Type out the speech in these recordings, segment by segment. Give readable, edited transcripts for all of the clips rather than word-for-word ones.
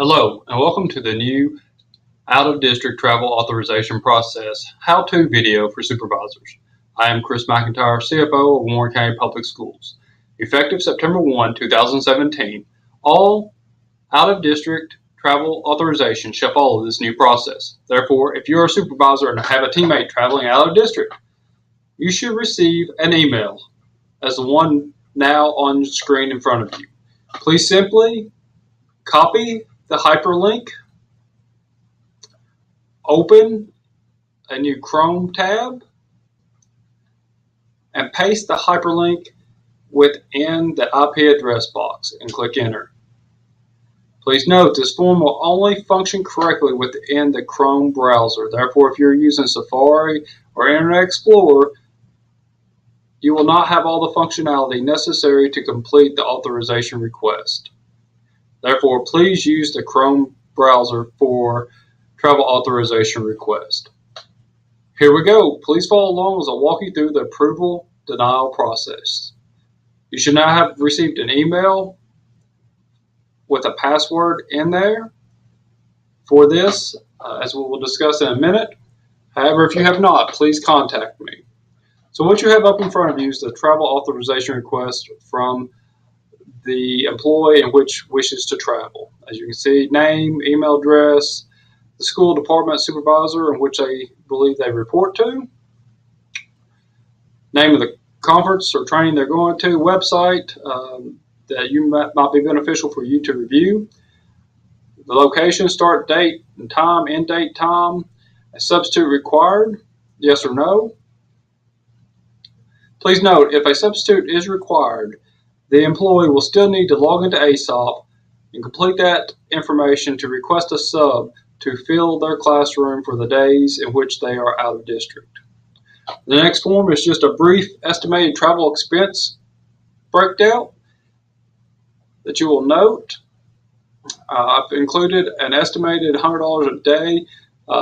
Hello, and welcome to the new out-of-district travel authorization process how-to video for supervisors. I am Chris McIntyre, CFO of Warren County Public Schools. Effective September 1, 2017, all out-of-district travel authorizations shall follow this new process. Therefore, if you're a supervisor and have a teammate traveling out of district, you should receive an email as the one now on screen in front of you. Please simply copy the hyperlink, open a new Chrome tab, and paste the hyperlink within the IP address box and click enter. Please note this form will only function correctly within the Chrome browser. Therefore, if you're using Safari or Internet Explorer, you will not have all the functionality necessary to complete the authorization request. Therefore, please use the Chrome browser for travel authorization request. Here we go. Please follow along as I walk you through the approval denial process. You should now have received an email with a password in there for this, as we will discuss in a minute. However, if you have not, please contact me. So what you have up in front of you is the travel authorization request from the employee in which wishes to travel. As you can see, name, email address, the school department supervisor in which they believe they report to, name of the conference or training they're going to, website that might be beneficial for you to review, the location, start date and time, end date time, a substitute required, yes or no. Please note, if a substitute is required, the employee will still need to log into ASOP and complete that information to request a sub to fill their classroom for the days in which they are out of district. The next form is just a brief estimated travel expense breakdown that you will note. I've included an estimated $100 a day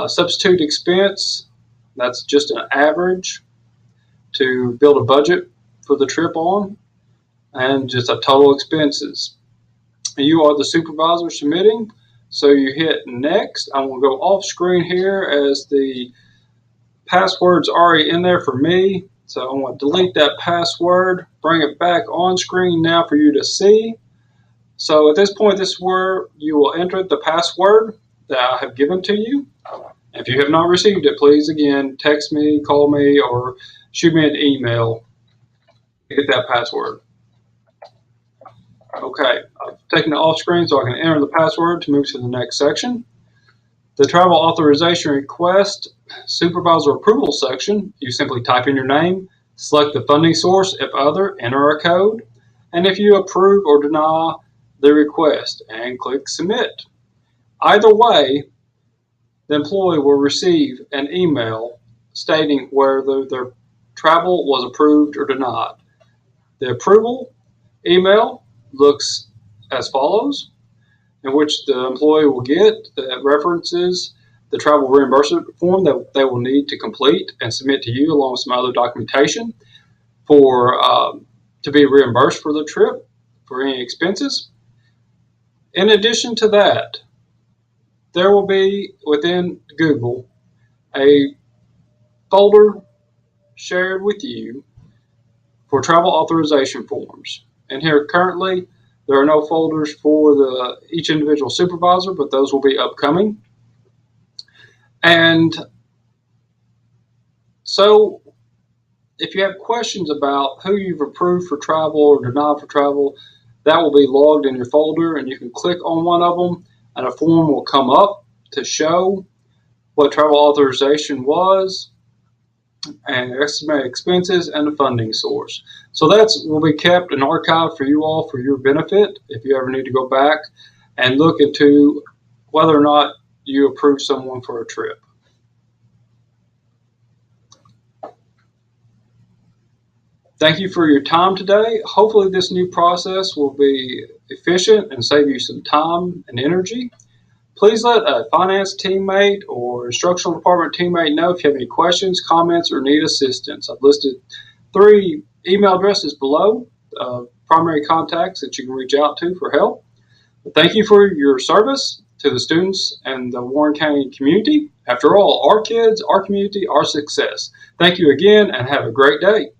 substitute expense. That's just an average to build a budget for the trip on, and just a total expenses. You are the supervisor submitting, so you hit next. I will go off screen here as the password's already in there for me, so I want to delete that password, bring it back on screen now for you to see. So at this point, this is where you will enter the password that I have given to you. If you have not received it, please again text me, call me, or shoot me an email to get that password. Okay, I've taken it off screen so I can enter the password to move to the next section. The travel authorization request supervisor approval section, you simply type in your name, select the funding source, if other, enter a code, and if you approve or deny the request, and click submit. Either way, the employee will receive an email stating whether their travel was approved or denied. The approval email looks as follows, in which the employee will get that references the travel reimbursement form that they will need to complete and submit to you, along with some other documentation for to be reimbursed for the trip for any expenses. In addition to that, there will be within Google a folder shared with you for travel authorization forms. And here currently, there are no folders for each individual supervisor, but those will be upcoming. And so if you have questions about who you've approved for travel or denied for travel, that will be logged in your folder, and you can click on one of them and a form will come up to show what travel authorization was and estimated expenses and the funding source. So that will be kept and archived for you all for your benefit if you ever need to go back and look into whether or not you approve someone for a trip. Thank you for your time today. Hopefully this new process will be efficient and save you some time and energy. Please let a finance teammate or instructional department teammate know if you have any questions, comments, or need assistance. I've listed 3 email addresses below, primary contacts that you can reach out to for help. Thank you for your service, to the students and the Warren County community. After all, our kids, our community, our success. Thank you again and have a great day.